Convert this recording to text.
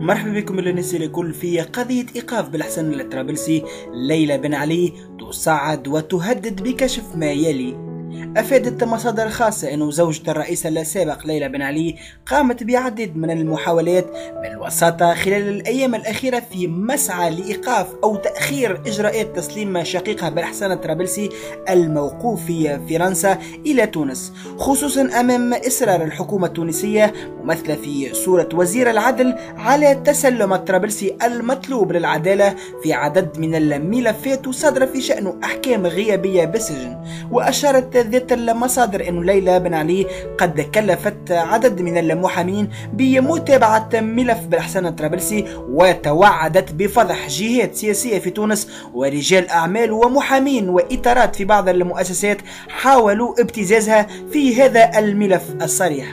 مرحبا بكم الناس الكل في قضية إيقاف بالحسن الطرابلسي. ليلى بن علي تصعد وتهدد بكشف ما يلي. أفادت مصادر خاصة أن زوجة الرئيس السابق ليلى بن علي قامت بعدد من المحاولات بالوساطة خلال الأيام الأخيرة في مسعى لإيقاف أو تأخير إجراءات تسليم شقيقها بالحسن الطرابلسي الموقوف في فرنسا إلى تونس، خصوصا أمام إصرار الحكومة التونسية ممثلة في صورة وزير العدل على تسلم الطرابلسي المطلوب للعدالة في عدد من الملفات صادرة في شأنه أحكام غيابية بالسجن. وأشارت ذات المصادر أن ليلى بن علي قد كلفت عدد من المحامين بمتابعة ملف بالحسن الطرابلسي، وتوعدت بفضح جهات سياسية في تونس ورجال أعمال ومحامين وإطارات في بعض المؤسسات حاولوا ابتزازها في هذا الملف الصريح.